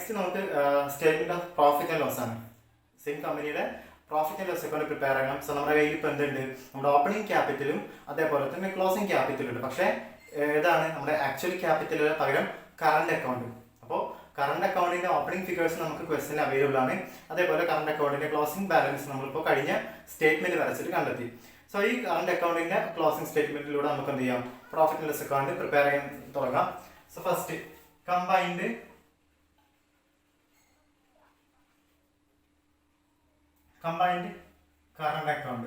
Next നമുക്ക് statement of profit and loss ആണ്. Same കമ്പനിയുടെ profit and loss account prepare ചെയ്യണം. സോ നമ്മുടെ കയ്യിൽ ഇപ്പോൾ എന്തുണ്ട്, നമ്മുടെ ഓപ്പണിംഗ് ക്യാപിറ്റലും അതേപോലെ തന്നെ ക്ലോസിംഗ് ക്യാപിറ്റലും ഉണ്ട്. പക്ഷേ ഏതാണ് നമ്മുടെ ആക്ച്വൽ ക്യാപിറ്റലിന് പകരം കറണ്ട് അക്കൗണ്ട്. അപ്പോൾ കറണ്ട് അക്കൗണ്ടിന്റെ ഓപ്പണിംഗ് ഫിഗേഴ്സ് നമുക്ക് ക്വസ്റ്റ്യൻ അവൈലബിൾ ആണ്. അതേപോലെ കറണ്ട് അക്കൗണ്ടിന്റെ ക്ലോസിംഗ് ബാലൻസ് നമ്മളിപ്പോൾ കഴിഞ്ഞ സ്റ്റേറ്റ്മെന്റ് വരച്ചിട്ട് കണ്ടെത്തി. സോ ഈ കറണ്ട് അക്കൗണ്ടിന്റെ ക്ലോസിംഗ് സ്റ്റേറ്റ്മെന്റിലൂടെ നമുക്ക് എന്ത് ചെയ്യാം, profit and loss account prepare ചെയ്യാൻ തുടങ്ങാം. So first combined current account.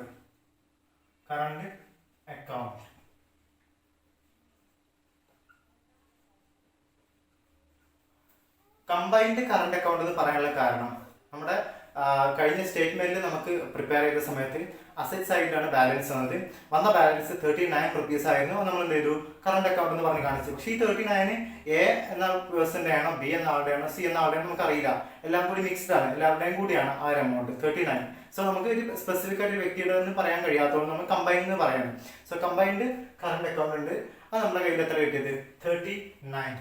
Combined current account എന്ന് പറയാനുള്ള കാരണം നമ്മുടെ കഴിഞ്ഞ സ്റ്റേറ്റ്മെന്റിൽ നമുക്ക് പ്രിപ്പയർ ചെയ്ത സമയത്ത് അസറ്റ് സൈഡിലാണ് ബാലൻസ് വന്നത്. വന്ന ബാലൻസ് 39 റുപ്പീസ് ആയിരുന്നു. നമ്മൾ എന്ത് ചെയ്തു, കറണ്ട് അക്കൗണ്ട് എന്ന് പറഞ്ഞ് കാണിച്ചു. പക്ഷേ ഈ 39 എ എന്ന പേഴ്സന്റെ ആണോ, ബി എന്ന ആളുടെ ആണോ, സി എന്ന ആളുടെ ആണോ നമുക്ക് അറിയില്ല. എല്ലാം കൂടി മിക്സ്ഡ് ആണ്, എല്ലാവരുടെയും കൂടിയാണ് ആ ഒരു എമൗണ്ട് 39. സോ നമുക്ക് ഒരു സ്പെസിഫിക് ആയിട്ട് വ്യക്തിയുടെ എന്ന് പറയാൻ കഴിയാത്തതുകൊണ്ട് നമ്മൾ കമ്പൈൻഡ് എന്ന് പറയാണ്. സോ കമ്പൈൻഡ് കറണ്ട് അക്കൗണ്ട് ഉണ്ട്. അത് നമ്മുടെ കയ്യിൽ എത്ര കിട്ടിയത്, 39.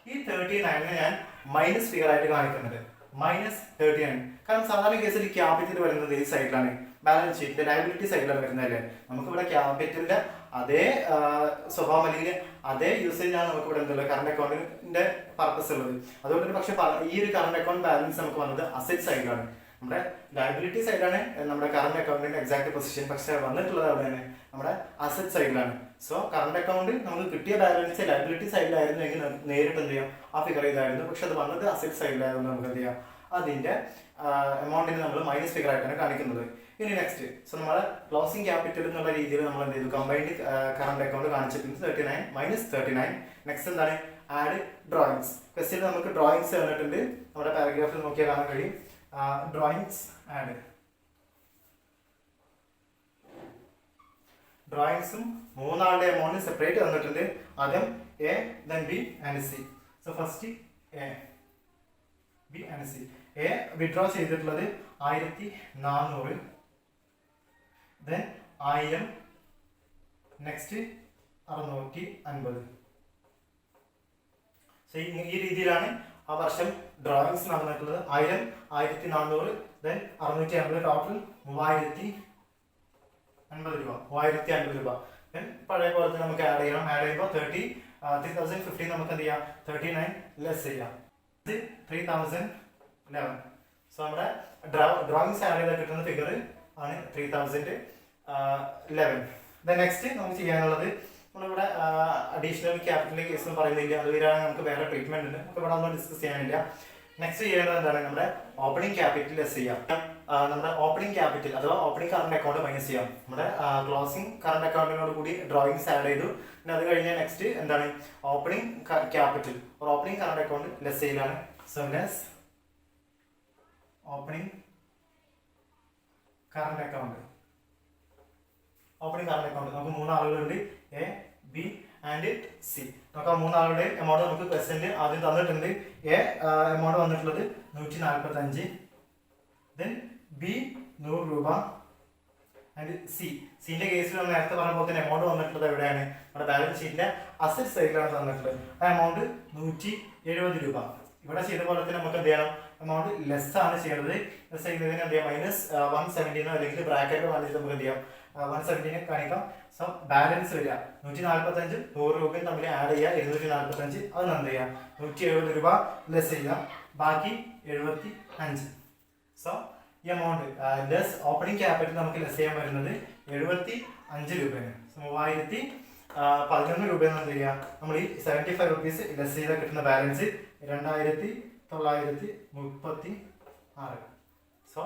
ഈ 39 ഞാൻ മൈനസ് ഫിഗർ ആയിട്ട് കാണിക്കുന്നത്, -39. കാരണം സാധാരണ കേസിൽ ക്യാപിറ്റൽ വരുന്നത് ഈ സൈഡിലാണ്, ബാലൻസ് ഷീറ്റിന്റെ ലയബിലിറ്റി സൈഡിലാണ് വരുന്നതല്ലേ. നമുക്കിവിടെ ക്യാപിറ്റലിന്റെ അതേ സ്വഭാവം അല്ലെങ്കിൽ അതേ യൂസേജാണ് നമുക്ക് ഇവിടെ എന്തുള്ളത്, കറണ്ട് അക്കൗണ്ടിന്റെ പർപ്പസ് ഉള്ളത്. അതുകൊണ്ട് പക്ഷെ ഈ ഒരു കറണ്ട് അക്കൗണ്ട് ബാലൻസ് നമുക്ക് വന്നത് അസറ്റ് സൈഡിലാണ്. നമ്മുടെ ലയബിലിറ്റി സൈഡാണ് നമ്മുടെ കറണ്ട് അക്കൗണ്ടിന്റെ എക്സാക്ട് പൊസിഷൻ, പക്ഷെ വന്നിട്ടുള്ളത് അവിടെയാണ് നമ്മുടെ അസറ്റ് സൈഡിലാണ്. സോ കറണ്ട് അക്കൗണ്ട് നമുക്ക് കിട്ടിയ ബാലൻസ് ലയബിലിറ്റി സൈഡിലായിരുന്നു എങ്കിൽ നേരിട്ട് എന്ത് ചെയ്യാം, ആ ഫിഗർ ചെയ്തായിരുന്നു. പക്ഷെ അത് വന്നത് അസറ്റ് സൈഡിലായതുകൊണ്ട് നമുക്ക് എന്ത് ചെയ്യാം, അതിന്റെ എമൗണ്ടിന് നമ്മൾ മൈനസ് ഫിഗർ ആയിട്ടാണ് കാണിക്കുന്നത്. ഇനി നെക്സ്റ്റ്, സോ നമ്മുടെ ക്ലോസിംഗ് ക്യാപിറ്റൽ എന്നുള്ള രീതിയിൽ നമ്മൾ എന്ത് ചെയ്തു, കമ്പൈൻഡ് കറണ്ട് അക്കൗണ്ട് കാണിച്ചിട്ടുണ്ട് 39 -39. നെക്സ്റ്റ് എന്താണ്, ആഡ് ഡ്രോയിങ്സ്. ക്വസ്റ്റ്യൻ നമുക്ക് ഡ്രോയിങ്സ് തന്നിട്ടുണ്ട്, നമ്മുടെ പാരഗ്രാഫിൽ നോക്കിയാൽ കാണാൻ കഴിയും. Drawings add. ഡ്രോയിങ്സും മൂന്നാളുടെ എമൗണ്ട് സെപ്പറേറ്റ് തന്നിട്ടുണ്ട്. ആദ്യം A, then B and C. So first A, B and C. A withdraw ചെയ്തിട്ടുള്ളത് 1400, ദെൻ 1000, നെക്സ്റ്റ് 650. സോ ഈ രീതിയിലാണ് ആ വർഷം ഡ്രോയിങ്സ് നടന്നിട്ടുള്ളത്. 1000, 1400, ദെൻ 650, ടോട്ടൽ 3050 രൂപ. 3050 രൂപ. ദെൻ പഴയ പോലെ തന്നെ നമുക്ക് ആഡ് ചെയ്യണം. ആഡ് ചെയ്യുമ്പോൾ 3015 നമുക്ക് എന്ത് ചെയ്യാം, 39 ലെസ് ചെയ്യാം. ഇത് 3011. സോ നമ്മുടെ ഡ്രോയിങ്സ് ആഡ് ചെയ്താൽ കിട്ടുന്ന ഫിഗർ ആണ് 3011. ദെൻ നെക്സ്റ്റ് നമുക്ക് ചെയ്യാനുള്ളത്, നമ്മളിവിടെ അഡീഷണൽ ക്യാപിറ്റൽ കേസ് എന്ന് പറയുന്നില്ല, അത് വരാൻ നമുക്ക് വേറെ ട്രീറ്റ്മെന്റ് ഉണ്ട്, നമുക്ക് ഇവിടെ ഒന്നും ഡിസ്കസ് ചെയ്യാനില്ല. നെക്സ്റ്റ് ചെയ്യേണ്ടത് എന്താണ്, നമ്മുടെ ഓപ്പണിംഗ് ക്യാപിറ്റൽ ലെസ് ചെയ്യാം. നമ്മുടെ ഓപ്പണിംഗ് ക്യാപിറ്റൽ അഥവാ ഓപ്പണിംഗ് കറണ്ട് അക്കൗണ്ട് മൈനസ് ചെയ്യാം. നമ്മുടെ ക്ലോസിംഗ് കറണ്ട് അക്കൗണ്ടിനോട് കൂടി ഡ്രോയിങ്സ് ആഡ് ചെയ്തു. പിന്നെ അത് കഴിഞ്ഞാൽ നെക്സ്റ്റ് എന്താണ്, opening capital opening current account less ചെയ്യലാണ്. So less opening current account. Opening current account നമുക്ക് 3 ആളുകളുണ്ട്, എ, ബി ആൻഡ് സി. നമുക്ക് ആ 3 ആളുടെ എമൗണ്ട് നമുക്ക് പ്രസന്റ് ആദ്യം തന്നിട്ടുണ്ട്. എ എമൗണ്ട് വന്നിട്ടുള്ളത് 145, ദെൻ ബി 100 രൂപ ആൻഡ് സിന്റെ കേസിൽ നമ്മൾ നേരത്തെ പറഞ്ഞ പോലെ തന്നെ എമൗണ്ട് വന്നിട്ടുള്ളത് എവിടെയാണ്, നമ്മുടെ ബാലൻസ് ഷീറ്റിന്റെ അസറ്റ് സൈഡിലാണ് തന്നിട്ടുള്ളത്. ആ എമൗണ്ട് 170 രൂപ. ഇവിടെ ചെയ്ത പോലെ തന്നെ നമുക്ക് എന്ത് ചെയ്യണം, എമൗണ്ട് ലെസ് ആണ് ചെയ്യുന്നത്. ലെസ് ചെയ്യുന്നതിന് എന്ത് ചെയ്യാം, -170 അല്ലെങ്കിൽ ബ്രാക്കറ്റ് കാണിച്ചിട്ട് നമുക്ക് എന്ത് ചെയ്യാം, 170 കാണിക്കാം. സോ ബാലൻസ് വരിക 145, 100 രൂപയും തമ്മിൽ ആഡ് ചെയ്യുക 245. അത് എന്ത് ചെയ്യാം, 170 രൂപ ലെസ് ചെയ്യുക, ബാക്കി 75. സോ ഈ എമൗണ്ട് ലെസ് ഓപ്പണിംഗ് ക്യാപിറ്റൽ നമുക്ക് ലെസ് ചെയ്യാൻ വരുന്നത് 75 രൂപയാണ്. 3011 രൂപയെന്ന് എന്ത് ചെയ്യുക, നമ്മൾ ഈ 75 റുപ്പീസ് ലെസ് ചെയ്താൽ കിട്ടുന്ന balance 2936. So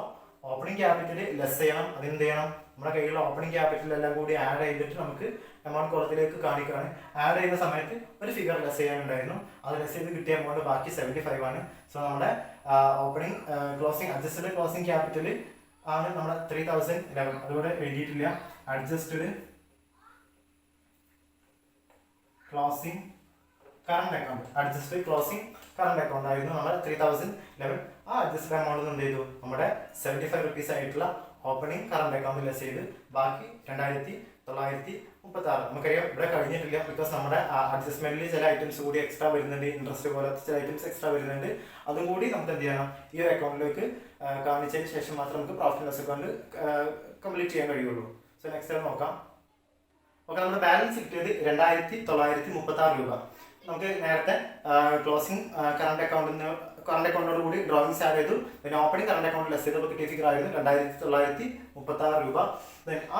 opening capital less ചെയ്യണം. അതെന്ത് ചെയ്യണം, നമ്മുടെ കയ്യിലുള്ള ഓപ്പണിംഗ് ക്യാപിറ്റൽ എല്ലാം കൂടി ആഡ് ചെയ്തിട്ട് നമുക്ക് എമൗണ്ട് കോളത്തിലേക്ക് കാണിക്കുകയാണ്. ആഡ് ചെയ്യുന്ന സമയത്ത് ഒരു ഫിഗർ ലെസ് ചെയ്യാനുണ്ടായിരുന്നു, അത് ലെസ് ചെയ്ത് കിട്ടിയ എമൗണ്ട് ബാക്കി 75 ആണ്. സോ നമ്മുടെ opening closing adjusted closing capital ആണ് നമ്മുടെ 3011. അതുകൂടെ എഴുതിയിട്ടില്ല. Adjusted closing current account, adjusted closing current account ആയിരുന്നു നമ്മുടെ 3011. ആ അഡ്ജസ്റ്റഡ് എമൗണ്ട് എന്ത് ചെയ്തു, നമ്മുടെ 75 റുപ്പീസ് ആയിട്ടുള്ള ഓപ്പണിംഗ് കറണ്ട് അക്കൗണ്ട് ലെസ് ചെയ്ത് ബാക്കി 2936 36. നമുക്കറിയാം ഇവിടെ കഴിഞ്ഞിട്ടില്ല, ബിക്കോസ് നമ്മുടെ അഡ്ജസ്റ്റ്മെന്റിൽ ചില ഐറ്റംസ് കൂടി എക്സ്ട്രാ വരുന്നുണ്ട്, ഇൻട്രസ്റ്റ് പോലത്തെ ചില ഐറ്റംസ് എക്സ്ട്രാ വരുന്നുണ്ട്. അതും കൂടി നമുക്ക് എന്ത് ചെയ്യണം, ഈ ഒരു അക്കൗണ്ടിലേക്ക് കാണിച്ചതിന് ശേഷം മാത്രം നമുക്ക് profit and loss account complete ചെയ്യാൻ കഴിയുള്ളൂ. സോ നെക്സ്റ്റ് നോക്കാം. ഓക്കെ, നമ്മുടെ ബാലൻസ് കിട്ടിയത് 2936 രൂപ. നമുക്ക് നേരത്തെ ക്ലോസിംഗ് കറണ്ട് അക്കൗണ്ടോട് കൂടി ഡ്രോയിങ്സ് ആഡ് ചെയ്തു, പിന്നെ ഓപ്പണിംഗ് കറണ്ട് അക്കൗണ്ട് ലെസ് ചെയ്തപ്പോൾ കിട്ടിയ ഫിഗർ ആയിരുന്നു 2936 രൂപ. ആ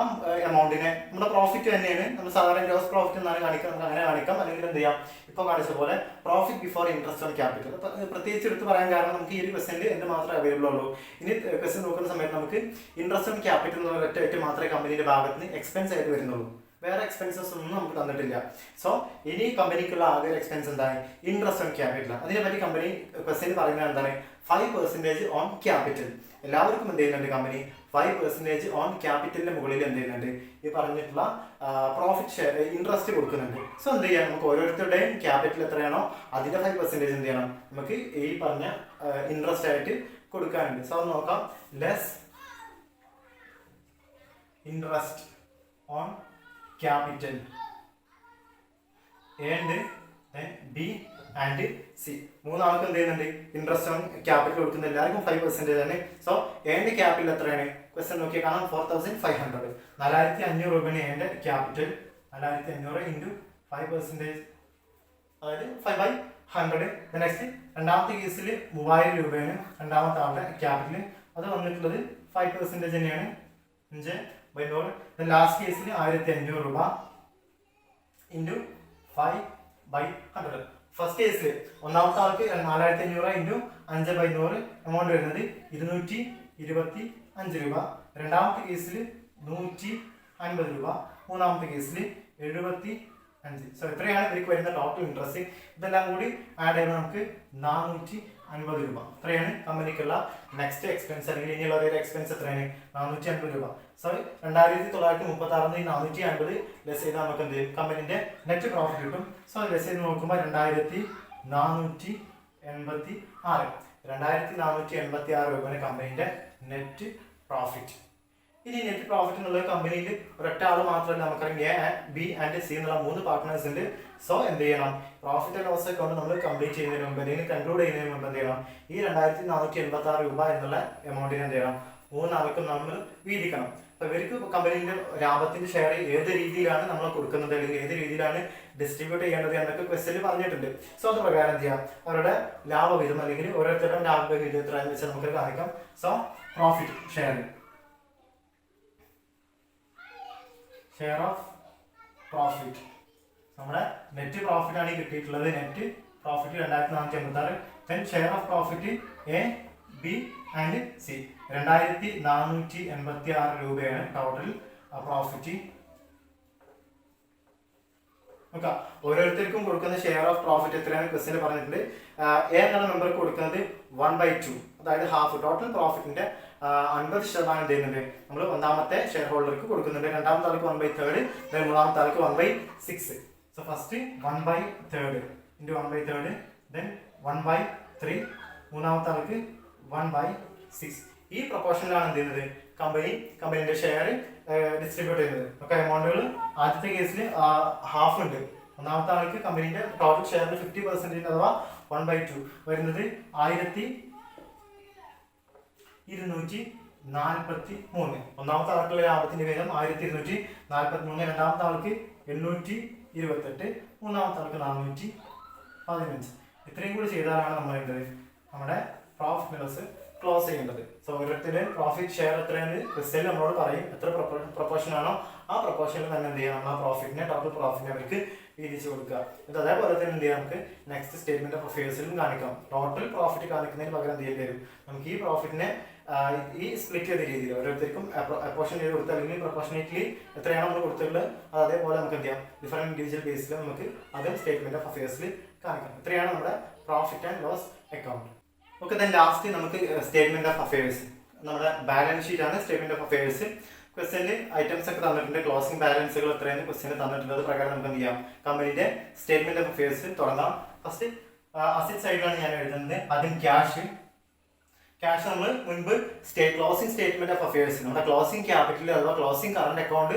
എമൗണ്ടിനെ നമ്മുടെ പ്രോഫിറ്റ് തന്നെയാണ്, നമ്മൾ സാധാരണ ഗ്രോസ് പ്രോഫിറ്റ് എന്നാണ് കാണിക്കുക, നമുക്ക് അങ്ങനെ കാണിക്കാം. അല്ലെങ്കിൽ എന്ത് ചെയ്യാം, ഇപ്പോൾ കാണിച്ച പോലെ profit before interest on capital. പ്രത്യേകിച്ച് എടുത്ത് പറയാൻ കാരണം നമുക്ക് ഈ ഒരു ക്വസ്റ്റ്യനിൽ എന്ത് മാത്രമേ അവൈലബിൾ ഉള്ളൂ. ഇനി ക്വസ്റ്റ്യൻ നോക്കുന്ന സമയത്ത് നമുക്ക് ഇൻട്രസ്റ്റ് ഓൺ ക്യാപിറ്റൽ എന്നുള്ള ഒറ്റ മാത്രമേ കമ്പനിയുടെ ഭാഗത്ത് നിന്ന് എക്സ്പെൻസ് ആയിട്ട് വരുന്നുള്ളൂ, വേറെ എക്സ്പെൻസസ് ഒന്നും നമുക്ക് തന്നിട്ടില്ല. സോ ഇനി കമ്പനിക്കുള്ള ആകെ എക്സ്പെൻസ് എന്താണ്, ഇൻട്രസ്റ്റ് ഓൺ ക്യാപിറ്റൽ. അതിനെപ്പറ്റി കമ്പനി ക്വസ്റ്റ്യൻ പറയുന്നത് എന്താണ്, 5% ഓൺ ക്യാപിറ്റൽ. എല്ലാവർക്കും എന്ത് ചെയ്യുന്നുണ്ട്, കമ്പനി 5% ഓൺ ക്യാപിറ്റലിന്റെ മുകളിൽ എന്ത് ചെയ്യുന്നുണ്ട്, ഈ പറഞ്ഞിട്ടുള്ള പ്രോഫിറ്റ് ഷെയർ ഇൻട്രസ്റ്റ് കൊടുക്കുന്നുണ്ട്. സോ എന്ത് ചെയ്യാം, നമുക്ക് ഓരോരുത്തരുടെയും ക്യാപിറ്റൽ എത്രയാണോ അതിന്റെ 5% എന്ത് ചെയ്യണം, നമുക്ക് ഈ പറഞ്ഞ ഇൻട്രസ്റ്റ് ആയിട്ട് കൊടുക്കാനുണ്ട്. സോ അത് നോക്കാം. Less interest on capital and then B and C. മൂന്നാൾക്ക് എന്ത് ചെയ്യുന്നുണ്ട്, ഇൻട്രസ്റ്റ് ഓൺ ക്യാപിറ്റൽ കൊടുക്കുന്ന എല്ലാവർക്കും 5% ആണ്. സോ ഏന്റെ ക്യാപിറ്റൽ എത്രയാണ്, ക്വസ്റ്റ്യൻ നോക്കിയാൽ കാണാം 4500. 4500 രൂപയാണ് ഏന്റെ ക്യാപിറ്റൽ. 4500 ഇൻറ്റു 5%, അതായത് 5/100. നെക്സ്റ്റ് രണ്ടാമത്തെ കേസിൽ 3000 രൂപയാണ് രണ്ടാമത്തെ ആളുടെ ക്യാപിറ്റൽ. അത് വന്നിട്ടുള്ളത് 5% തന്നെയാണ്, 5/100. ലാസ്റ്റ് കേസിൽ 1500 രൂപ ഇൻറ്റു 5/100. ഫസ്റ്റ് കേസിൽ ഒന്നാമത്തെ ആൾക്ക് 4500 ഇൻറ്റു 5/100 എമൗണ്ട് വരുന്നത് 225 രൂപ. രണ്ടാമത്തെ കേസിൽ 150 രൂപ. മൂന്നാമത്തെ കേസിൽ 75. സോ എത്രയാണ് ഇവർക്ക് വരുന്ന ടോട്ടൽ ഇൻട്രസ്റ്റ്. ഇതെല്ലാം കൂടി ആഡ് ചെയ്യുമ്പോൾ നമുക്ക് 450 രൂപ. ഇത്രയാണ് കമ്പനിക്കുള്ള നെക്സ്റ്റ് എക്സ്പെൻസ്, അല്ലെങ്കിൽ ഇനിയുള്ള ഒരു എക്സ്പെൻസ് എത്രയാണ്, 450 രൂപ. സോ 2936 450 ലെസ് ചെയ്താൽ നമുക്ക് എന്ത് ചെയ്യും, കമ്പനിന്റെ നെറ്റ് പ്രോഫിറ്റ് കിട്ടും. സോ ലെസ് ചെയ്ത് നോക്കുമ്പോൾ 2486 രൂപയാണ് കമ്പനിന്റെ നെറ്റ് പ്രോഫിറ്റ്. ഇനി നെറ്റ് പ്രോഫിറ്റ് എന്നുള്ള കമ്പനിയിൽ ഒരൊറ്റ ആൾ മാത്രമല്ല, നമുക്കറിയാം എ, ബി ആൻഡ് സി എന്നുള്ള 3 പാർട്ട്നേഴ്സ് ഉണ്ട്. സോ എന്ത് ചെയ്യണം, പ്രോഫിറ്റ് ആൻഡ് ലോസ് അക്കൗണ്ട് നമ്മൾ കംപ്ലീറ്റ് ചെയ്യുന്നതിന് മുമ്പ് അല്ലെങ്കിൽ കൺക്ലൂഡ് ചെയ്യുന്നതിന് മുമ്പ് എന്ത് ചെയ്യണം, ഈ 2486 രൂപ എന്നുള്ള എമൗണ്ടിന് എന്ത് ചെയ്യണം, 3 ആൾക്കും നമ്മൾ വീതിക്കണം. അപ്പൊ ഇവർക്ക് കമ്പനിയുടെ ലാഭത്തിന്റെ ഷെയർ ഏത് രീതിയിലാണ് നമ്മൾ കൊടുക്കുന്നത്, അല്ലെങ്കിൽ ഏത് രീതിയിലാണ് ഡിസ്ട്രിബ്യൂട്ട് ചെയ്യേണ്ടത് എന്നൊക്കെ ക്വസ്റ്റ്യനിൽ പറഞ്ഞിട്ടുണ്ട്. സോ അത് പ്രകാരം എന്ത് ചെയ്യാം, അവരുടെ ലാഭവിഹിതം അല്ലെങ്കിൽ ഓരോരുത്തരുടെ ലാഭവിഹിതം എത്രയാണെന്ന് വെച്ചാൽ നമുക്ക് കാണിക്കാം. So profit share of profit, നമ്മുടെ നെറ്റ് പ്രോഫിറ്റ് ആണ് കിട്ടിയിട്ടുള്ളത്. Net profit 2486. Then share of profit A, B and C 2486 രൂപയാണ് ടോട്ടൽ പ്രോഫിറ്റ്. നോക്കാം, ഓരോരുത്തർക്കും കൊടുക്കുന്ന ഷെയർ ഓഫ് പ്രോഫിറ്റ് എത്രയാണ് ക്വസ്റ്റ്യൻ പറഞ്ഞിട്ടുണ്ട്. എ എന്നുള്ള മെമ്പർക്ക് കൊടുക്കുന്നത് 1/2, അതായത് ഹാഫ്. ടോട്ടൽ പ്രോഫിറ്റിന്റെ 50% എന്ത് ചെയ്യുന്നുണ്ട്, നമ്മൾ ഒന്നാമത്തെ ഷെയർ ഹോൾഡർക്ക് കൊടുക്കുന്നുണ്ട്. രണ്ടാമത്തെ ആൾക്ക് 1/3, മൂന്നാമത്തെ ആൾക്ക് 1/6. സോ ഫസ്റ്റ് 1/3 ഇൻറ്റു 1/3, ദെൻ 1/3, മൂന്നാമത്തെ ആൾക്ക് 1/6. ഈ പ്രൊപ്പോർഷനിലാണ് എന്ത് ചെയ്യുന്നത്, കമ്പനിയുടെ ഷെയർ ഡിസ്ട്രിബ്യൂട്ട് ചെയ്യുന്നത്. ഓക്കെ, എമൗണ്ടുകൾ ആദ്യത്തെ കേസിൽ ഹാഫ് ഉണ്ട്. ഒന്നാമത്തെ ആൾക്ക് കമ്പനിയുടെ ടോട്ടൽ ഷെയറിൽ 50% അഥവാ 1/2 വരുന്നത് 1243. ഒന്നാമത്തെ ആൾക്കുള്ള ലാഭത്തിന്റെ വിഹിതം 1243. രണ്ടാമത്തെ ആൾക്ക് 828, മൂന്നാമത്തെ ആൾക്ക് 415. ഇത്രയും കൂടി ചെയ്താലാണ് നമ്മൾ എന്ത്, നമ്മുടെ പ്രോഫിറ്റ് ലോസ് ക്ലോസ് ചെയ്യേണ്ടത്. സോ ഓരോരുത്തരുടെ പ്രോഫിറ്റ് ഷെയർ എത്രയാണ് ക്വസ്റ്റ്യൻ നമ്മളോട് പറയും, എത്ര പ്രൊപ്പോർഷൻ ആണോ ആ പ്രൊപ്പോർഷനിൽ തന്നെ എന്ത് ചെയ്യണം, ആ പ്രോഫിറ്റിനെ ടോട്ടൽ പ്രോഫിറ്റിനെ അവർക്ക് വീതിച്ചു കൊടുക്കുക. ഇത് അതേപോലെ തന്നെ എന്ത് ചെയ്യാം, നമുക്ക് നെക്സ്റ്റ് സ്റ്റേറ്റ്മെന്റ് ഓഫ് അഫയേഴ്സിലും കാണിക്കാം. ടോട്ടൽ പ്രോഫിറ്റ് കാണിക്കുന്നതിന് പകരം എന്ത് ചെയ്യേണ്ടി വരും, നമുക്ക് ഈ പ്രോഫിറ്റിനെ ഈ സ്പ്ലിറ്റ് ചെയ്ത രീതിയിൽ ഓരോരുത്തർക്കും അപ്പോർഷൻ ചെയ്ത് കൊടുത്ത്, അല്ലെങ്കിൽ പ്രൊപ്പോർഷനേറ്റ്ലി എത്രയാണോ നമ്മൾ കൊടുത്തിട്ടുള്ളത് അത് അതേപോലെ നമുക്ക് എന്ത് ചെയ്യാം, ഡിഫറെന്റ് ഇൻഡിവിജ്വൽ ബേസിൽ നമുക്ക് അത് സ്റ്റേറ്റ്മെന്റ് ഓഫ് അഫയേഴ്സിൽ കാണിക്കാം. ഇത്രയാണ് നമ്മുടെ profit and loss account. Okay, then last നമുക്ക് സ്റ്റേറ്റ്മെന്റ് ഓഫ് അഫയേഴ്സ്, നമ്മുടെ ബാലൻസ് ഷീറ്റ് ആണ് സ്റ്റേറ്റ്മെന്റ് ഓഫ് അഫയേഴ്സ്. ക്വസ്റ്റ്യനിൽ ഐറ്റംസ് ഒക്കെ തന്നിട്ടുണ്ട്, ക്ലോസിംഗ് ബാലൻസുകൾ എത്രയാണ് ക്വസ്റ്റ്യനിൽ തന്നിട്ടുണ്ട്. അത് പ്രകാരം നമുക്ക് എന്ത് ചെയ്യാം, കമ്പനിയുടെ സ്റ്റേറ്റ്മെന്റ് ഓഫ് അഫയേഴ്സ് തുടങ്ങാം. ഫസ്റ്റ് അസറ്റ് സൈഡിലാണ് ഞാൻ എഴുതുന്നത്. ആദ്യം ക്യാഷ്, ക്യാഷ് നമ്മൾ മുൻപ് ക്ലോസിംഗ് സ്റ്റേറ്റ്മെന്റ് ഓഫ് അഫയേഴ്സ് നമ്മുടെ ക്ലോസിംഗ് ക്യാപിറ്റൽ അഥവാ ക്ലോസിംഗ് കറണ്ട് അക്കൗണ്ട്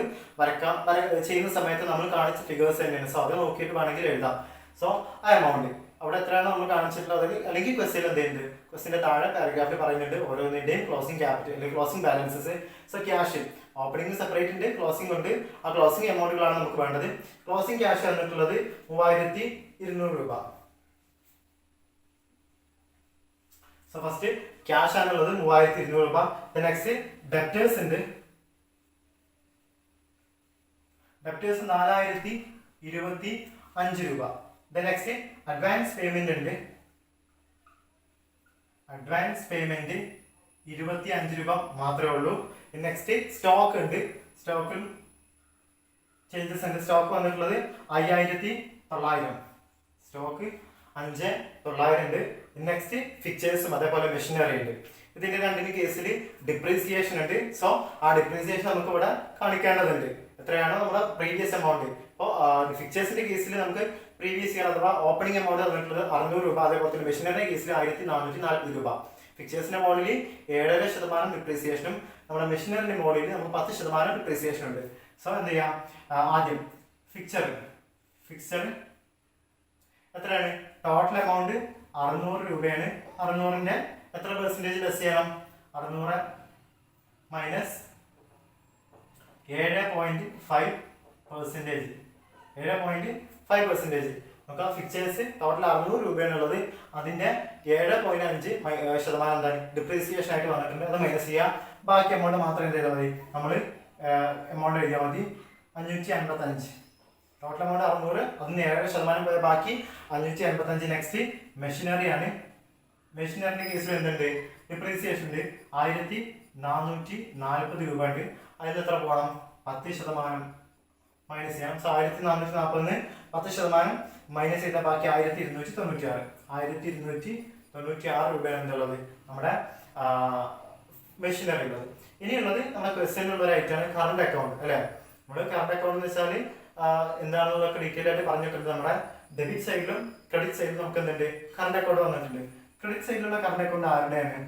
ചെയ്യുന്ന സമയത്ത് നമ്മൾ കാണിച്ച ഫിഗേഴ്സ് തന്നെയാണ്. സോ അത് നോക്കിയിട്ട് വേണമെങ്കിൽ എഴുതാം. സോ ആ എമൗണ്ട് അവിടെ എത്രയാണ് നമ്മൾ കാണിച്ചിട്ടുള്ളത്, അല്ലെങ്കിൽ ക്വസ്റ്റ്യൻ എന്തുണ്ട്, ക്വസ്റ്റിന്റെ താഴെ പാരഗ്രാഫിൽ പറയുന്നുണ്ട് ഓരോന്നിന്റെയും ക്ലോസിംഗ് ക്യാപിറ്റൽ അല്ലെങ്കിൽ closing balances. So cash opening separate ഉണ്ട്, ക്ലോസിംഗ് ഉണ്ട്. ആ ക്ലോസിംഗ് എമൗണ്ടുകളാണ് നമുക്ക് വേണ്ടത്. ക്ലോസിംഗ് ക്യാഷ് വന്നിട്ടുള്ളത് 3200 രൂപ. സോ ഫസ്റ്റ് ക്യാഷ് ആണുള്ളത് 3200 രൂപ. നെക്സ്റ്റ് ഡെപ്റ്റേഴ്സ് ഉണ്ട്. ഡെപ്റ്റേഴ്സ് 4025 രൂപ. നെക്സ്റ്റ് അഡ്വാൻസ് പേയ്മെന്റ് ഉണ്ട്. അഡ്വാൻസ് പേയ്മെന്റ് 25 രൂപ മാത്രമേ ഉള്ളൂ. നെക്സ്റ്റ് സ്റ്റോക്ക് ഉണ്ട്. സ്റ്റോക്കിൽ ചേഞ്ചസ് ഉണ്ട്. സ്റ്റോക്ക് വന്നിട്ടുള്ളത് 5900. സ്റ്റോക്ക് 5900 ഉണ്ട്. നെക്സ്റ്റ് ഫിക്ചേഴ്സും അതേപോലെ മെഷീനറി ഉണ്ട്. ഇതിന്റെ രണ്ടിന് കേസിൽ ഡിപ്രീസിയേഷൻ ഉണ്ട്. സോ ആ ഡിപ്രീസിയേഷൻ നമുക്ക് ഇവിടെ കാണിക്കേണ്ടതുണ്ട്. എത്രയാണോ നമ്മുടെ പ്രീവിയസ് എമൗണ്ട്. അപ്പോൾ ഫിക്ചേഴ്സിന്റെ കേസിൽ നമുക്ക് പ്രീവിയസ് ഇയർ അഥവാ ഓപ്പണിംഗ് എമൗണ്ട് വന്നിട്ടുള്ളത് 600 രൂപ. അതേപോലെ തന്നെ മെഷീനറി കേസിൽ 1440 രൂപ. ഫിക്ചേഴ്സിന്റെ മോഡലിൽ 7.5% ഡിപ്രീസിയേഷനും നമ്മുടെ മെഷീനറിന്റെ മോഡലിൽ നമുക്ക് 10% ഡിപ്രീസിയേഷൻ ഉണ്ട്. സോ എന്ത് ചെയ്യാം, ആദ്യം ഫിക്സഡ് എത്രയാണ്, ടോട്ടൽ എമൗണ്ട് 600 രൂപയാണ്. 600ന്റെ എത്ര പെർസെന്റേജ് ലെസ് ചെയ്യണം, 600 മൈനസ് 7.5%. 7.5%. നമുക്ക് ഫിക്ചേഴ്സ് ടോട്ടൽ 600 രൂപയാണുള്ളത്. അതിന്റെ 7.5% എന്താണ് ഡിപ്രീസിയേഷൻ ആയിട്ട് വന്നിട്ടുണ്ട്. അത് മൈനസ് ചെയ്യുക. ബാക്കി എമൗണ്ട് മാത്രം എന്ത് ചെയ്താൽ മതി, നമ്മൾ എമൗണ്ട് എഴുതിയാൽ മതി. 555. ടോട്ടൽ എമൗണ്ട് 600, അതിന് 7% ബാക്കി 585. നെക്സ്റ്റ് മെഷീനറി ആണ്. മെഷീനറിന്റെ കേസിൽ എന്തുണ്ട്, ഡിപ്രീസിയേഷൻ ഉണ്ട്. 1440 രൂപ ഉണ്ട്. അതിൽ എത്ര പോകണം, 10% മൈനസ് ചെയ്യാം. സോ 1440 10% മൈനസ് ചെയ്താൽ ബാക്കി 1296. 1296 രൂപയാണ് എന്തുള്ളത് നമ്മുടെ മെഷീനറി ഉള്ളത്. ഇനിയുള്ളത് നമ്മുടെ ക്വസ്റ്റ്യനിലുള്ള ഒരു ഐറ്റമാണ് കറണ്ട് അക്കൗണ്ട് അല്ലെ. നമ്മുടെ കറണ്ട് അക്കൗണ്ട് എന്ന് വെച്ചാൽ എന്താണെന്നൊക്കെ ഡീറ്റെയിൽ ആയിട്ട് പറഞ്ഞിട്ടുണ്ട്. നമ്മുടെ ഡെബിറ്റ് സൈഡിലും ക്രെഡിറ്റ് സൈഡിലും നമുക്ക് എന്തുണ്ട്, കറണ്ട് അക്കൗണ്ട് വന്നിട്ടുണ്ട്. ക്രെഡിറ്റ് സൈഡിലുള്ള കറണ്ട് അക്കൗണ്ട് ആരുടെയാണ്,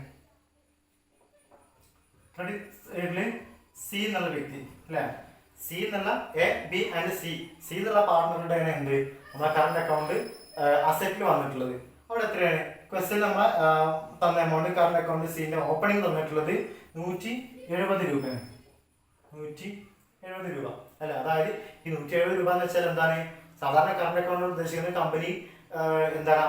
ക്രെഡിറ്റ് സൈഡില് സി എന്നുള്ള വ്യക്തി അല്ലെ. സി എന്നുള്ള എ ബി ആൻഡ് സി എന്നുള്ള പാർട്ട്ണറുടെ എന്ത് നമ്മുടെ കറണ്ട് അക്കൗണ്ട് അസറ്റിൽ വന്നിട്ടുള്ളത്. അവിടെ എത്രയാണ്, ക്വസ്റ്റ്യൻ നമ്മൾ തന്ന എമൗണ്ട് കറണ്ട് അക്കൗണ്ട് സിന്റെ ഓപ്പണിംഗ് തന്നിട്ടുള്ളത് 170 രൂപയാണ്. 170 രൂപ അല്ല. അതായത് ഈ 170 രൂപ എന്ന് വെച്ചാൽ എന്താണ്, സാധാരണ കറണ്ട് അക്കൗണ്ട് ഉദ്ദേശിക്കുന്നത് കമ്പനി എന്താണ്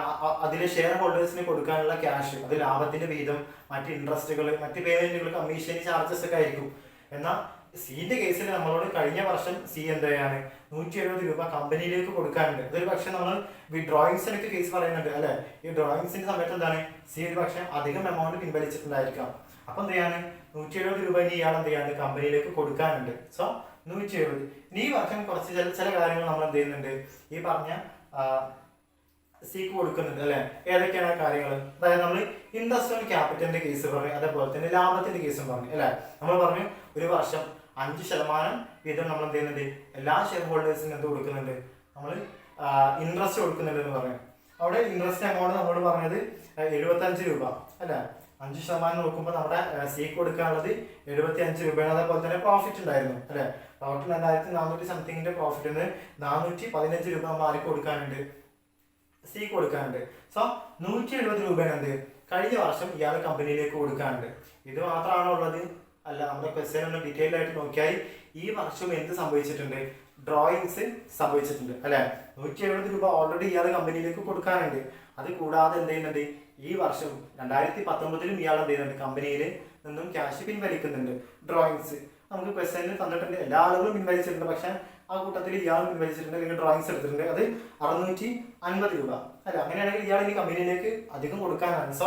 അതിലെ ഷെയർ ഹോൾഡേഴ്സിന് കൊടുക്കാനുള്ള ക്യാഷ്, അത് ലാഭത്തിന്റെ വീതം, മറ്റ് ഇൻട്രസ്റ്റുകൾ, മറ്റ് പേയ്മെന്റുകൾ, കമ്മീഷൻ ചാർജസ് ഒക്കെ ആയിരിക്കും. എന്നാൽ സിന്റെ കേസിൽ നമ്മളോട് കഴിഞ്ഞ വർഷം സി എന്താണ് 170 രൂപ കമ്പനിയിലേക്ക് കൊടുക്കാനുണ്ട്. ഇതൊരു പക്ഷെ നമ്മൾ ഡ്രോയിങ്സിനൊക്കെ കേസ് പറയുന്നുണ്ട് അല്ലെ. ഈ ഡ്രോയിങ്സിന്റെ സമയത്ത് എന്താണ് സി ഒരു പക്ഷെ അധികം എമൗണ്ട് പിൻവലിച്ചിട്ടുണ്ടായിരിക്കാം. അപ്പൊ എന്ത് ചെയ്യാണ്, 170 രൂപ ഇനി ഇയാൾ എന്ത് ചെയ്യാണ് കമ്പനിയിലേക്ക് കൊടുക്കാനുണ്ട്. സോ 170. ഇനി ഈ വർഷം കുറച്ച് ചില കാര്യങ്ങൾ നമ്മൾ എന്ത് ചെയ്യുന്നുണ്ട്, ഈ പറഞ്ഞ സിക്ക് കൊടുക്കുന്നുണ്ട് അല്ലെ. ഏതൊക്കെയാണ് കാര്യങ്ങൾ, അതായത് നമ്മൾ ഇൻട്രസ്റ്റ് ഓൺ ക്യാപിറ്റലിന്റെ കേസ് പറഞ്ഞു, അതേപോലെ തന്നെ ലാഭത്തിന്റെ കേസും പറഞ്ഞു അല്ലെ. നമ്മൾ പറഞ്ഞു ഒരു വർഷം 5% വീതം നമ്മൾ എന്ത് ചെയ്യുന്നുണ്ട്, എല്ലാ ഷെയർ ഹോൾഡേഴ്സിനും എന്ത് കൊടുക്കുന്നുണ്ട്, നമ്മൾ ഇൻട്രസ്റ്റ് കൊടുക്കുന്നുണ്ട് എന്ന് പറഞ്ഞു. അവിടെ ഇൻട്രസ്റ്റ് എമൗണ്ട് നമ്മളോട് പറഞ്ഞത് 75 രൂപ അല്ലെ. 5% നോക്കുമ്പോൾ നമ്മുടെ സിക്ക് കൊടുക്കാനുള്ളത് 75 രൂപയാണ്. അതേപോലെ തന്നെ പ്രോഫിറ്റ് ഉണ്ടായിരുന്നു അല്ലെ. ടോട്ടൽ 2400 സംതിങ്ങിന്റെ പ്രോഫിറ്റ് 415 രൂപ നമ്മൾ ആർക്ക് കൊടുക്കാനുണ്ട്, സി കൊടുക്കാനുണ്ട്. സോ 170 രൂപയാണ് എന്ത് കഴിഞ്ഞ വർഷം ഇയാൾ കമ്പനിയിലേക്ക് കൊടുക്കാനുണ്ട്. ഇത് മാത്രമാണോ ഉള്ളത്, അല്ല. നമ്മുടെ ക്വസ്റ്റ്യൻ ഒന്ന് ഡീറ്റെയിൽ ആയിട്ട് നോക്കിയാൽ ഈ വർഷം എന്ത് സംഭവിച്ചിട്ടുണ്ട്, ഡ്രോയിങ്സ് സംഭവിച്ചിട്ടുണ്ട് അല്ലെ. 170 രൂപ ഓൾറെഡി ഇയാൾ കമ്പനിയിലേക്ക് കൊടുക്കാനുണ്ട്. അത് കൂടാതെ എന്ത് ചെയ്യുന്നുണ്ട്, ഈ വർഷം 2019 ഇയാൾ എന്ത് ചെയ്യുന്നുണ്ട്, കമ്പനിയിൽ നിന്നും ക്യാഷ് പിൻവലിക്കുന്നുണ്ട്. ഡ്രോയിങ്സ് നമുക്ക് ക്വസ്റ്റ്യനിൽ തന്നിട്ടുണ്ട്, എല്ലാ ആളുകളും പിൻവലിച്ചിട്ടുണ്ട്. പക്ഷെ ആ കൂട്ടത്തിൽ ഇയാൾ പിൻവലിച്ചിട്ടുണ്ട്, അല്ലെങ്കിൽ ഡ്രോയിങ്സ് എടുത്തിട്ടുണ്ട്. അത് 650 രൂപ അല്ല. അങ്ങനെയാണെങ്കിൽ ഇയാൾ ഇനി കമ്പനിയിലേക്ക് അധികം കൊടുക്കാനാണ്. സോ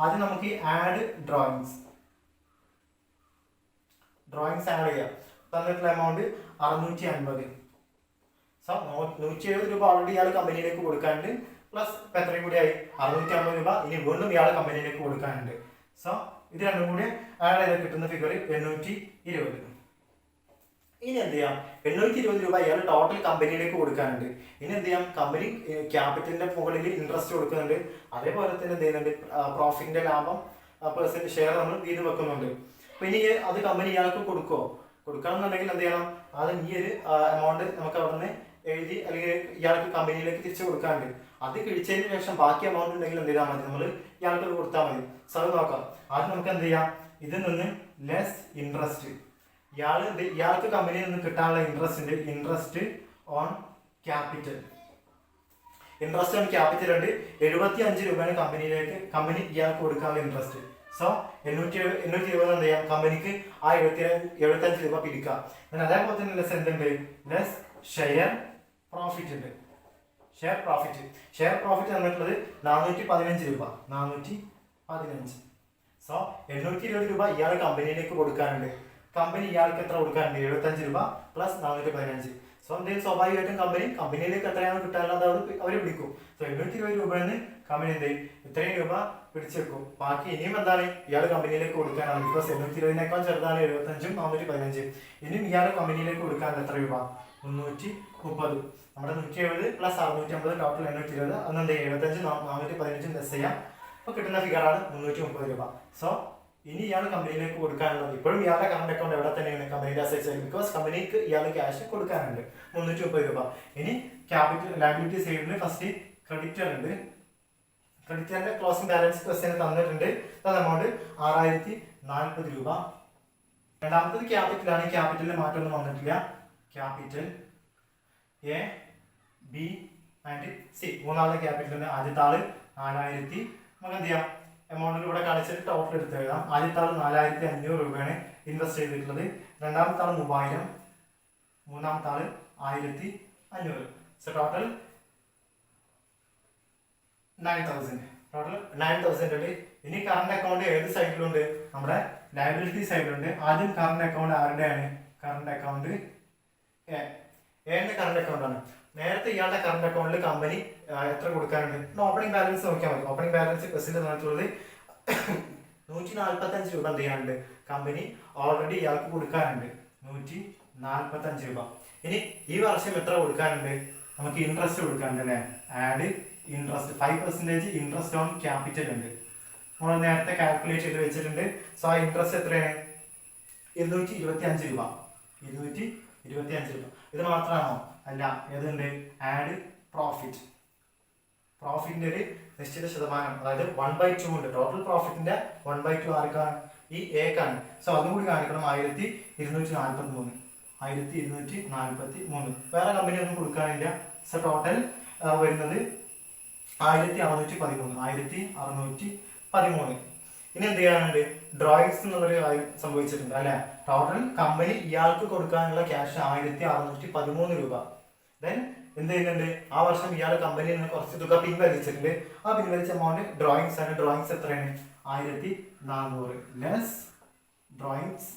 ആദ്യം നമുക്ക് ഈ ആഡ് ഡ്രോയിങ്സ് ആഡ് ചെയ്യാം. തന്നിട്ടുള്ള എമൗണ്ട് 650. സോ 170 രൂപ ഓൾറെഡി ഇയാൾ കമ്പനിയിലേക്ക് കൊടുക്കാനുണ്ട്. പ്ലസ് എത്രയും കൂടിയായി 650 രൂപ ഇനി വീണ്ടും ഇയാൾ കമ്പനിയിലേക്ക് കൊടുക്കാനുണ്ട്. സോ ഇത് രണ്ടും കൂടി ആഡ് ചെയ്ത് കിട്ടുന്ന ഫിഗർ 820. ഇനി എന്ത് ചെയ്യാം, 820 രൂപ ഇയാൾ ടോട്ടൽ കമ്പനിയിലേക്ക് കൊടുക്കാനുണ്ട്. ഇനി എന്ത് ചെയ്യാം, കമ്പനി ക്യാപിറ്റലിന്റെ മുകളിൽ ഇൻട്രസ്റ്റ് കൊടുക്കുന്നുണ്ട്. അതേപോലെ തന്നെ എന്ത് ചെയ്യുന്നുണ്ട്, പ്രോഫിറ്റിന്റെ ലാഭം പെർസെന്റ് ഷെയർ നമ്മൾ വീണ്ടും വെക്കുന്നുണ്ട്. അപ്പൊ ഇനി അത് കമ്പനി ഇയാൾക്ക് കൊടുക്കണം എന്നുണ്ടെങ്കിൽ എന്ത് ചെയ്യണം, ആദ്യം ഈ ഒരു എമൗണ്ട് നമുക്ക് അവിടെ നിന്ന് എഴുതി അല്ലെങ്കിൽ ഇയാൾക്ക് കമ്പനിയിലേക്ക് തിരിച്ചു കൊടുക്കാണ്ട് അത് കിഴിച്ചതിന് ശേഷം ബാക്കി എമൗണ്ട് ഉണ്ടെങ്കിൽ എന്ത് ചെയ്താൽ മതി, നമ്മൾ ഇയാൾക്ക് കൊടുത്താൽ മതി. സോ അത് നോക്കാം. ആദ്യം നമുക്ക് എന്ത് ചെയ്യാം, ഇതിൽ നിന്ന് ലെസ് ഇൻട്രസ്റ്റ്, ഇയാൾക്ക് കമ്പനിയിൽ നിന്ന് കിട്ടാനുള്ള ഇൻട്രസ്റ്റ് ഉണ്ട്, interest on capital. Interest on capital ഉണ്ട് 75 രൂപയാണ് കമ്പനി ഇയാൾക്ക് കൊടുക്കാനുള്ള ഇൻട്രസ്റ്റ്. സോ 820 എന്ത് ചെയ്യാം, കമ്പനിക്ക് ആ 75 രൂപ പിടിക്കാം. അതേപോലെ തന്നെ ലെസ് എന്തുണ്ട്, ലെസ് ഷെയർ പ്രോഫിറ്റ് ഉണ്ട്. ഷെയർ പ്രോഫിറ്റ് തന്നിട്ടുള്ളത് 415 രൂപ, 415. സോ 820 രൂപ ഇയാൾ കമ്പനിയിലേക്ക് കൊടുക്കാനുണ്ട്. കമ്പനി ഇയാൾക്ക് എത്ര കൊടുക്കാനുണ്ട്, 75 രൂപ പ്ലസ് 415. സോ എന്തെങ്കിലും സ്വാഭാവികമായിട്ടും കമ്പനിയിലേക്ക് എത്രയാണ് കിട്ടാനുള്ളത് അവർ പിടിക്കും. സോ 820 രൂപയിൽ കമ്പനി എന്ത് ചെയ്യും, ഇത്രയും രൂപ പിടിച്ചെടുക്കും. ബാക്കി ഇനിയും എന്താണ്, ഇയാൾ കമ്പനിയിലേക്ക് കൊടുക്കാനാണ്. ബിക്കോസ് 820 ചെറുതാണ് 75ഉം 415. ഇനിയും ഇയാൾ കമ്പനിയിലേക്ക് കൊടുക്കാൻ എത്ര രൂപ, 330. നമ്മുടെ 170 പ്ലസ് 650 ടോട്ടൽ 820. അന്ന് എന്ത് ചെയ്യും, 75 415 ലെസ് ചെയ്യാം. അപ്പൊ കിട്ടുന്ന ഫിഗറാണ് 330 രൂപ. സോ ഇനി ഇയാൾ കമ്പനിയിലേക്ക് കൊടുക്കാനുള്ളത്, ഇപ്പോഴും ഇയാളുടെ കറണ്ട് അക്കൗണ്ട് എവിടെ തന്നെയാണ്, കമ്പനിയുടെ അസറ്റ്സ്. ബിക്കോസ് കമ്പനിക്ക് ഇയാൾ ക്യാഷ് കൊടുക്കാനുണ്ട് 330 രൂപ. ഇനി ക്യാപിറ്റൽ ലയബിലിറ്റി സൈഡിൽ ഫസ്റ്റ് ക്രെഡിറ്റർ ഉണ്ട്. ക്രെഡിറ്ററിന്റെ ക്ലോസിംഗ് ബാലൻസ് ക്വസ്റ്റ്യൻ തന്നിട്ടുണ്ട്. എമൗണ്ട് 6040 രൂപ. രണ്ടാമത്തത് ക്യാപിറ്റലാണ്. ക്യാപിറ്റലിന് മാറ്റമൊന്നും വന്നിട്ടില്ല. Capital A B and C മൂന്നാളുടെ ക്യാപിറ്റലിന് ആദ്യത്തെ ആള് 4000. നമുക്ക് എന്ത് ചെയ്യാം, എമൗണ്ടിൽ ഇവിടെ കാണിച്ചിട്ട് ടോട്ടൽ എടുത്ത് എഴുതാം. ആദ്യത്തെ ആൾ 4500 രൂപയാണ് ഇൻവെസ്റ്റ് ചെയ്തിട്ടുള്ളത്. രണ്ടാമത്തെ ആൾ 3000, മൂന്നാമത്തെ ആൾ 1500. സോ ടോട്ടൽ 9000 ഉണ്ട്. ഇനി കറണ്ട് അക്കൗണ്ട് ഏത് സൈഡിലുണ്ട്, നമ്മുടെ ലയബിലിറ്റി സൈഡിലുണ്ട്. ആദ്യം കറണ്ട് അക്കൗണ്ട് ആരുടെയാണ്, കറണ്ട് അക്കൗണ്ട് എന്റെ കറണ്ട് അക്കൗണ്ട് ആണ്. നേരത്തെ ഇയാളുടെ കറണ്ട് അക്കൗണ്ടിൽ കമ്പനി എത്ര കൊടുക്കാനുണ്ട്, ഓപ്പണിംഗ് ബാലൻസ് നോക്കിയാൽ മതി. ഓപ്പണിംഗ് ബാലൻസ് ക്വസ്റ്റിന്റെ തന്നിട്ടുള്ളത് 145 രൂപ എന്ത് ചെയ്യാനുണ്ട്, കമ്പനി ഓൾറെഡി ഇയാൾക്ക് കൊടുക്കാനുണ്ട് 145 രൂപ. ഇനി ഈ വർഷം എത്ര കൊടുക്കാനുണ്ട്, നമുക്ക് ഇൻട്രസ്റ്റ് കൊടുക്കാനുണ്ട് അല്ലേ. Add interest 5% interest on capital ഉണ്ട്. നമ്മൾ നേരത്തെ കാൽക്കുലേറ്റ് ചെയ്ത് വെച്ചിട്ടുണ്ട്. സോ ആ ഇൻട്രസ്റ്റ് എത്രയാണ്, 225 രൂപ. 225 രൂപ. ഇത് മാത്രമാണോ, അല്ല. ഏതുണ്ട്, ആഡ് പ്രോഫിറ്റിന്റെ ഒരു നിശ്ചിത ശതമാനം, അതായത് 1/2 ഉണ്ട്. ടോട്ടൽ പ്രോഫിറ്റിന്റെ 1/2 ആർക്കാണ്, ഈ എക്കാണ്. സോ അതും കൂടി കാണിക്കണം. 1243. 1243. വേറെ കമ്പനി ഒന്നും കൊടുക്കാനില്ല. സോ ടോട്ടൽ വരുന്നത് 1613. 1613. ഇനി എന്ത് ചെയ്യാനുണ്ട്, ഡ്രോയിങ്സ് എന്നുള്ളൊരു കാര്യം സംഭവിച്ചിട്ടുണ്ട് അല്ലെ. ടോട്ടൽ കമ്പനി ഇയാൾക്ക് കൊടുക്കാനുള്ള ക്യാഷ് 1613 രൂപ. ദെൻ എന്ത് ചെയ്യുന്നുണ്ട്, ആ വർഷം ഇയാൾ കമ്പനിയിൽ നിന്ന് കുറച്ച് തുക പിൻവലിച്ചിട്ടുണ്ട്. ആ പിൻവലിച്ച എമൗണ്ട് ഡ്രോയിങ്സ് ആണ്. ഡ്രോയിങ്സ് എത്രയാണ്, 1400 ലെസ് ഡ്രോയിങ്സ്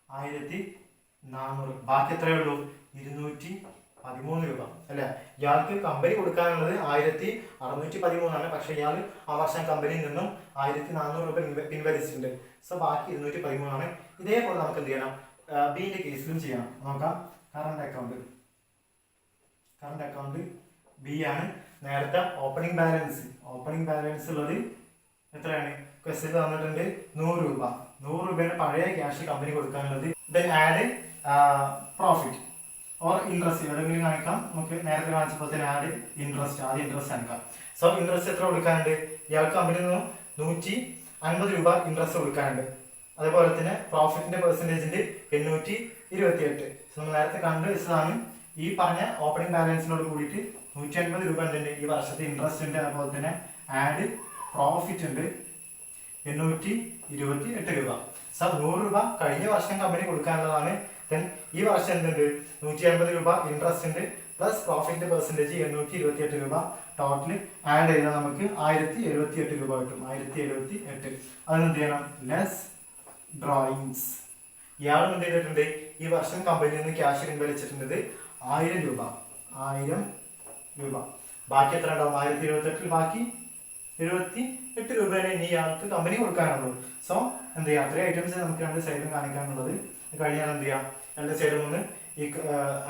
1400. ബാക്കി എത്രയേ ഉള്ളൂ, 213 രൂപ അല്ലെ. ഇയാൾക്ക് കമ്പനി കൊടുക്കാനുള്ളത് 1613 പക്ഷെ ഇയാൾ ആ വർഷം കമ്പനിയിൽ നിന്നും 1400 രൂപ പിൻവലിച്ചിട്ടുണ്ട്. സോ ബാക്കി 213. ഇതേപോലെ നമുക്ക് എന്ത് ചെയ്യണം, ബിന്റെ കേസിലും ചെയ്യണം. നോക്കാം. കറണ്ട് അക്കൗണ്ട് ബി ആണ്. നേരത്തെ ഓപ്പണിംഗ് ബാലൻസ് ഉള്ളത് എത്രയാണ്, ക്വസ്റ്റ്യൻ തന്നിട്ടുണ്ട് 100 രൂപ. 100 രൂപയാണ് പഴയ ക്യാഷ് കമ്പനി കൊടുക്കാനുള്ളത്. Then add profit or interest എവിടെയെങ്കിലും കാണിക്കാം. നമുക്ക് നേരത്തെ കാണിച്ചപ്പോൾ തന്നെ ആഡ് ഇൻട്രസ്റ്റ്, ആദ്യം ഇൻട്രസ്റ്റ് കാണിക്കാം. സോ ഇൻട്രസ്റ്റ് എത്ര കൊടുക്കാനുണ്ട്, ഇയാൾക്ക് കമ്പനിയിൽ നിന്നും 150 രൂപ ഇൻട്രസ്റ്റ് കൊടുക്കാനുണ്ട്. അതേപോലെ തന്നെ പ്രോഫിറ്റിന്റെ പെർസെന്റേജിന്റെ 828. നമ്മൾ നേരത്തെ കണ്ടു വെച്ചതാണ്. ഈ പറഞ്ഞ ഓപ്പണിംഗ് ബാലൻസിനോട് കൂടിയിട്ട് 150 രൂപ ഉണ്ട് ഈ വർഷത്തെ ഇൻട്രസ്റ്റ് ഉണ്ട്. അതുപോലെ തന്നെ ആഡ് പ്രോഫിറ്റ് ഉണ്ട് 828 രൂപ. സോ 100 രൂപ കഴിഞ്ഞ വർഷം കമ്പനി കൊടുക്കാനുള്ളതാണ്. ദെൻ ഈ വർഷം എന്തുണ്ട്, 150 രൂപ ഇൻട്രസ്റ്റ് ഉണ്ട് പ്ലസ് പ്രോഫിറ്റിന്റെ പെർസെന്റേജ് 828 രൂപ. ടോട്ടൽ ആഡ് ചെയ്താൽ നമുക്ക് 1078 രൂപ കിട്ടും. 1078. അതെന്ത് ചെയ്യണം, ലെസ് ഡ്രോയിങ്സ്. ഇയാളും എന്ത് ചെയ്തിട്ടുണ്ട്, ഈ വർഷം കമ്പനിയിൽ നിന്ന് ക്യാഷ് പിൻവലിച്ചിട്ടുണ്ട് 1000 രൂപ. 1000 രൂപ. ബാക്കി എത്ര ഉണ്ടാവും, 1028 ബാക്കി 78 രൂപയാണ് ഇനി ഇയാൾക്ക് കമ്പനി കൊടുക്കാനുള്ളൂ. സോ എന്ത് ചെയ്യാം, അത്രയും ഐറ്റംസ് നമുക്ക് രണ്ട് സൈഡിലും കാണിക്കാനുള്ളത്. കഴിഞ്ഞാൽ എന്ത് ചെയ്യാം, രണ്ട് സൈഡിൽ നിന്ന് ഈ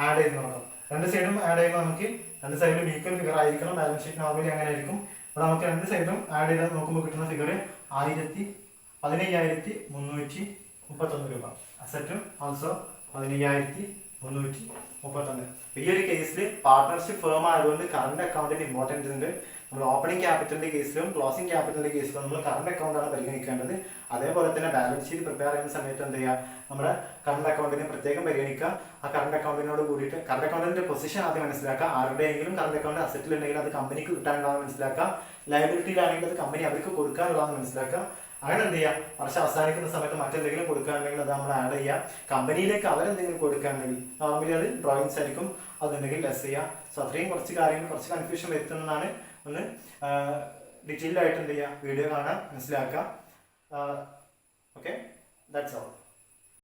ആഡ് ചെയ്ത് നോക്കാം. രണ്ട് സൈഡും ആഡ് ചെയ്യുമ്പോൾ നമുക്ക് രണ്ട് സൈഡിലും ഈക്വൽ ഫിഗർ ആയിരിക്കണം. ബാലൻസ് ഷീറ്റ് നോർമലി അങ്ങനെ ആയിരിക്കും. അപ്പോൾ നമുക്ക് രണ്ട് സൈഡും ആഡ് ചെയ്ത് നോക്കുമ്പോൾ കിട്ടുന്ന ഫിഗർ 15,331 രൂപ. അസറ്റും ഓൾസോ 15,331. ഈ ഒരു കേസിൽ പാർട്ട്ണർഷിപ്പ് ഫേം ആയതുകൊണ്ട് കറണ്ട് അക്കൗണ്ടിന് ഇമ്പോർട്ടൻസ് ഉണ്ട്. നമ്മൾ ഓപ്പണിംഗ് ക്യാപിറ്റലിന്റെ കേസിലും ക്ലോസിംഗ് ക്യാപിറ്റലിന്റെ കേസിലും നമ്മൾ കറണ്ട് അക്കൗണ്ട് ആണ് പരിഗണിക്കേണ്ടത്. അതേപോലെ തന്നെ ബാലൻസ് ഷീറ്റ് പ്രിപ്പയർ ചെയ്യുന്ന സമയത്ത് എന്ത് ചെയ്യുക, നമ്മുടെ കറണ്ട് അക്കൗണ്ടിനെ പ്രത്യേകം പരിഗണിക്കുക. ആ കറണ്ട് അക്കൗണ്ടിനോട് കൂടിയിട്ട് കറണ്ട് അക്കൗണ്ടിന്റെ പൊസിഷൻ ആദ്യം മനസ്സിലാക്കുക. ആരുടെയെങ്കിലും കറണ്ട് അക്കൗണ്ട് അസറ്റിലുണ്ടെങ്കിൽ അത് കമ്പനിക്ക് കിട്ടാനുള്ളതെന്ന് മനസ്സിലാക്കുക. ലയബിലിറ്റിയിലാണെങ്കിൽ അത് കമ്പനി അവർക്ക് കൊടുക്കാനുള്ളതെന്ന് മനസ്സിലാക്കുക. അങ്ങനെ എന്ത് ചെയ്യുക, വർഷം അവസാനിക്കുന്ന സമയത്ത് മറ്റെന്തെങ്കിലും കൊടുക്കുകയാണെങ്കിൽ അത് നമ്മൾ ആഡ് ചെയ്യുക. കമ്പനിയിലേക്ക് അവരെന്തെങ്കിലും കൊടുക്കുകയാണെങ്കിൽ നോർമലി അത് ഡ്രോയിങ്സ് ആയിരിക്കും, അതുണ്ടെങ്കിൽ ലെസ് ചെയ്യുക. സോ അത്രയും കുറച്ച് കാര്യങ്ങൾ, കുറച്ച് കൺഫ്യൂഷൻ വരുത്തുന്നതാണ്. ഒന്ന് ഡീറ്റെയിൽഡ് ആയിട്ട് എന്ത് ചെയ്യുക, വീഡിയോ കാണാൻ മനസ്സിലാക്കുക. Okay, that's all.